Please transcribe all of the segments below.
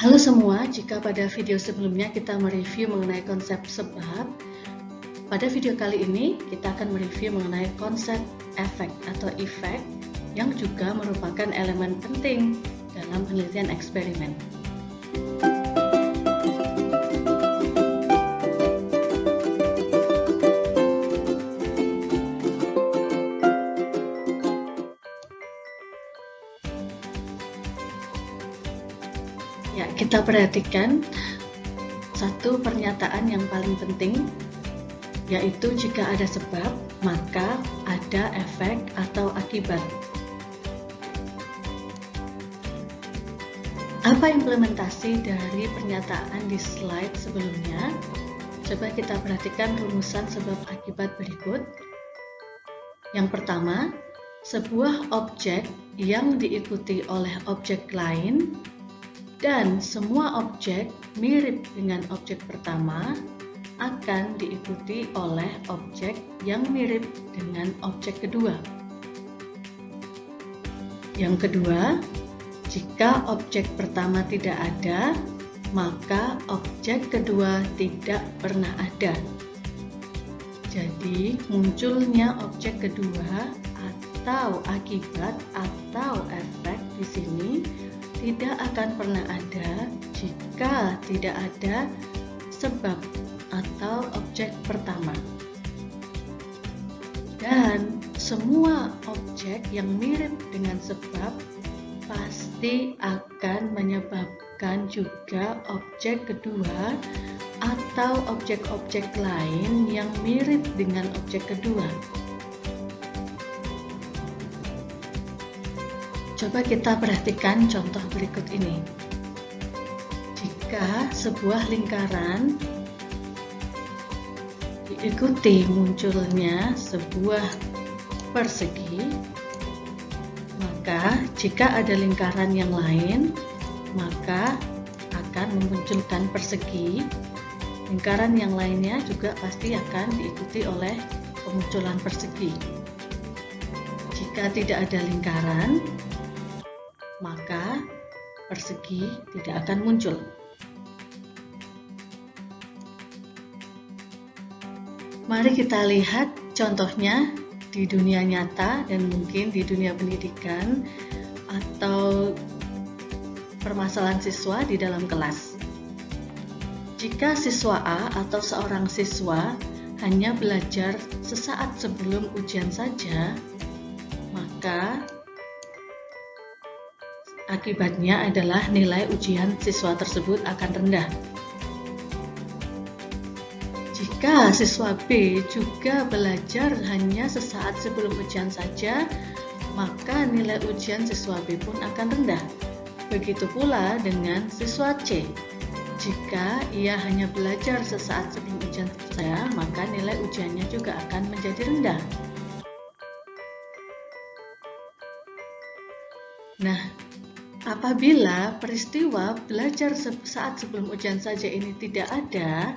Halo semua, jika pada video sebelumnya kita mereview mengenai konsep sebab, pada video kali ini kita akan mereview mengenai konsep efek atau efek yang juga merupakan elemen penting dalam penelitian eksperimen. Ya, kita perhatikan satu pernyataan yang paling penting, yaitu jika ada sebab, maka ada efek atau akibat. Apa implementasi dari pernyataan di slide sebelumnya? Coba kita perhatikan rumusan sebab akibat berikut. Yang pertama, sebuah objek yang diikuti oleh objek lain dan semua objek mirip dengan objek pertama akan diikuti oleh objek yang mirip dengan objek kedua. Yang kedua, jika objek pertama tidak ada, maka objek kedua tidak pernah ada. Jadi, munculnya objek kedua atau akibat atau efek di sini tidak akan pernah ada jika tidak ada sebab atau objek pertama. Dan semua objek yang mirip dengan sebab pasti akan menyebabkan juga objek kedua atau objek-objek lain yang mirip dengan objek kedua. Coba kita perhatikan contoh berikut ini. Jika sebuah lingkaran diikuti munculnya sebuah persegi, maka jika ada lingkaran yang lain, maka akan memunculkan persegi. Lingkaran yang lainnya juga pasti akan diikuti oleh pemunculan persegi. Jika tidak ada lingkaran, maka persegi tidak akan muncul. Mari kita lihat contohnya di dunia nyata dan mungkin di dunia pendidikan atau permasalahan siswa di dalam kelas. Jika siswa A atau seorang siswa hanya belajar sesaat sebelum ujian saja, maka akibatnya adalah nilai ujian siswa tersebut akan rendah. Jika siswa B juga belajar hanya sesaat sebelum ujian saja, maka nilai ujian siswa B pun akan rendah. Begitu pula dengan siswa C. Jika ia hanya belajar sesaat sebelum ujian saja, maka nilai ujiannya juga akan menjadi rendah. Nah, apabila peristiwa belajar saat sebelum ujian saja ini tidak ada,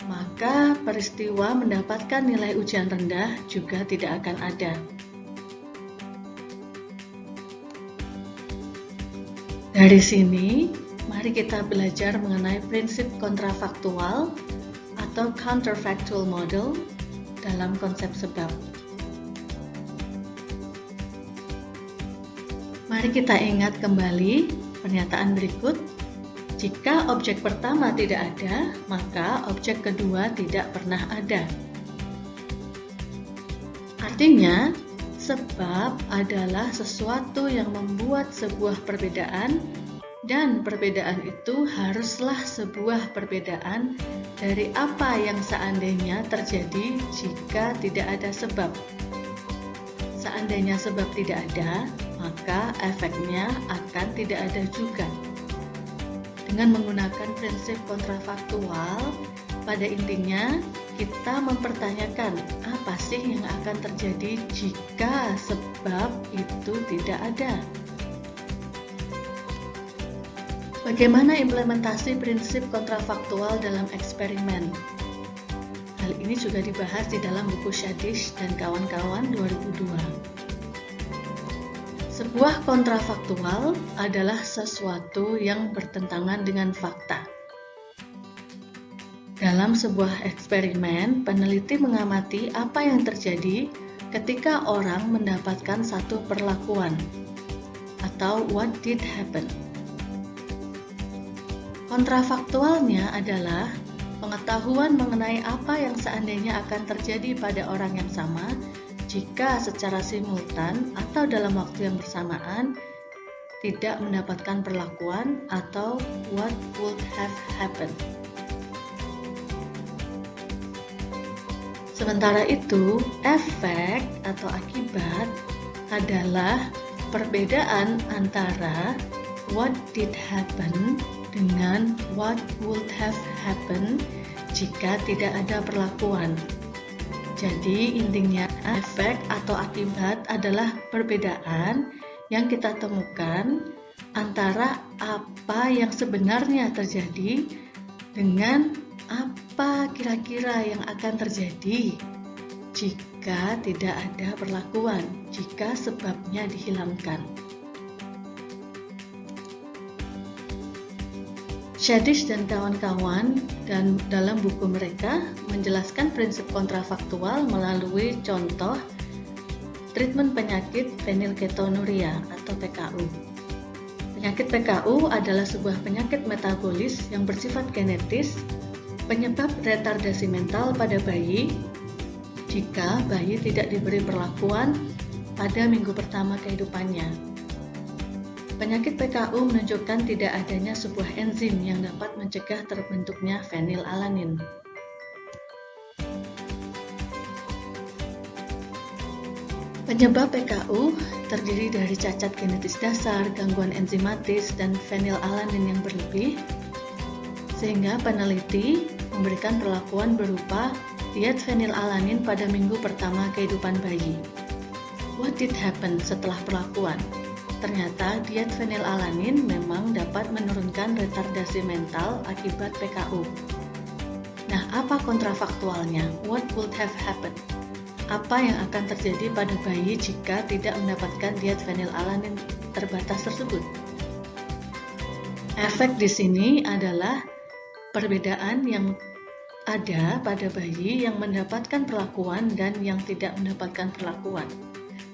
maka peristiwa mendapatkan nilai ujian rendah juga tidak akan ada. Dari sini, mari kita belajar mengenai prinsip kontrafaktual atau counterfactual model dalam konsep sebab. Mari kita ingat kembali pernyataan berikut. Jika objek pertama tidak ada, maka objek kedua tidak pernah ada. Artinya, sebab adalah sesuatu yang membuat sebuah perbedaan, dan perbedaan itu haruslah sebuah perbedaan dari apa yang seandainya terjadi jika tidak ada sebab. Seandainya sebab tidak ada, maka efeknya akan tidak ada juga. Dengan menggunakan prinsip kontrafaktual, pada intinya kita mempertanyakan apa sih yang akan terjadi jika sebab itu tidak ada. Bagaimana implementasi prinsip kontrafaktual dalam eksperimen? Hal ini juga dibahas di dalam buku Shadish dan kawan-kawan 2002. Sebuah kontrafaktual adalah sesuatu yang bertentangan dengan fakta. Dalam sebuah eksperimen, peneliti mengamati apa yang terjadi ketika orang mendapatkan satu perlakuan, atau what did happen. Kontrafaktualnya adalah pengetahuan mengenai apa yang seandainya akan terjadi pada orang yang sama jika secara simultan atau dalam waktu yang bersamaan tidak mendapatkan perlakuan, atau what would have happened. Sementara itu, efek atau akibat adalah perbedaan antara what did happen dengan what would have happened jika tidak ada perlakuan. Jadi intinya efek atau akibat adalah perbedaan yang kita temukan antara apa yang sebenarnya terjadi dengan apa kira-kira yang akan terjadi jika tidak ada perlakuan, jika sebabnya dihilangkan. Shadish dan kawan-kawan dalam buku mereka menjelaskan prinsip kontrafaktual melalui contoh treatment penyakit fenilketonuria atau PKU. Penyakit PKU adalah sebuah penyakit metabolis yang bersifat genetis, penyebab retardasi mental pada bayi jika bayi tidak diberi perlakuan pada minggu pertama kehidupannya. Penyakit PKU menunjukkan tidak adanya sebuah enzim yang dapat mencegah terbentuknya fenilalanin. Penyebab PKU terdiri dari cacat genetis dasar, gangguan enzimatis, dan fenilalanin yang berlebih, sehingga peneliti memberikan perlakuan berupa diet fenilalanin pada minggu pertama kehidupan bayi. What did happen setelah perlakuan? Ternyata diet fenilalanin memang dapat menurunkan retardasi mental akibat PKU. Nah, apa kontrafaktualnya? What would have happened? Apa yang akan terjadi pada bayi jika tidak mendapatkan diet fenilalanin terbatas tersebut? Efek di sini adalah perbedaan yang ada pada bayi yang mendapatkan perlakuan dan yang tidak mendapatkan perlakuan.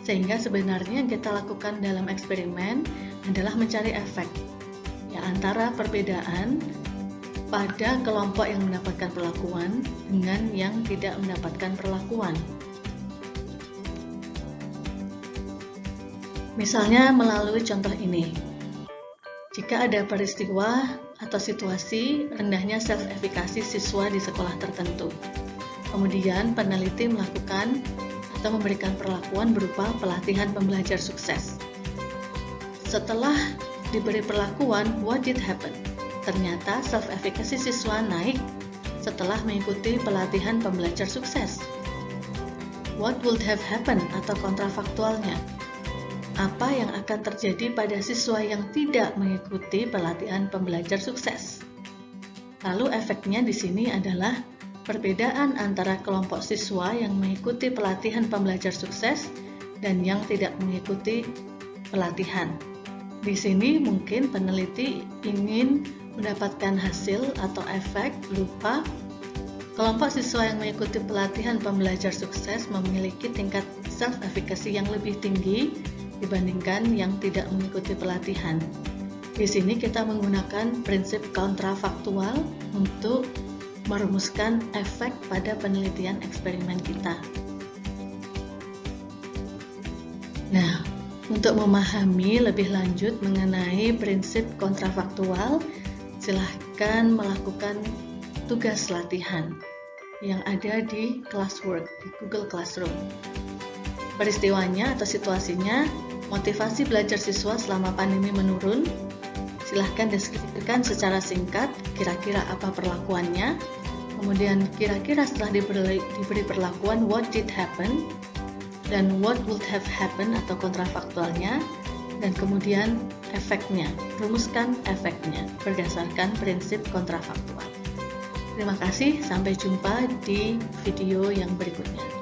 Sehingga sebenarnya yang kita lakukan dalam eksperimen adalah mencari efek ya, antara perbedaan pada kelompok yang mendapatkan perlakuan dengan yang tidak mendapatkan perlakuan. Misalnya melalui contoh ini, jika ada peristiwa atau situasi rendahnya self-efikasi siswa di sekolah tertentu, kemudian peneliti melakukan atau memberikan perlakuan berupa pelatihan pembelajar sukses. Setelah diberi perlakuan, what did happen? Ternyata self-efficacy siswa naik setelah mengikuti pelatihan pembelajar sukses. What would have happened atau kontrafaktualnya? Apa yang akan terjadi pada siswa yang tidak mengikuti pelatihan pembelajar sukses? Lalu efeknya di sini adalah perbedaan antara kelompok siswa yang mengikuti pelatihan pembelajar sukses dan yang tidak mengikuti pelatihan. Di sini mungkin peneliti ingin mendapatkan hasil atau efek berupa kelompok siswa yang mengikuti pelatihan pembelajar sukses memiliki tingkat self-efficacy yang lebih tinggi dibandingkan yang tidak mengikuti pelatihan. Di sini kita menggunakan prinsip kontrafaktual untuk merumuskan efek pada penelitian eksperimen kita. Nah, untuk memahami lebih lanjut mengenai prinsip kontrafaktual, silahkan melakukan tugas latihan yang ada di Classwork, di Google Classroom. Peristiwanya atau situasinya, motivasi belajar siswa selama pandemi menurun. Silahkan deskripsikan secara singkat kira-kira apa perlakuannya, kemudian kira-kira setelah diberi perlakuan what did happen, dan what would have happened atau kontrafaktualnya, dan kemudian efeknya. Rumuskan efeknya berdasarkan prinsip kontrafaktual. Terima kasih, sampai jumpa di video yang berikutnya.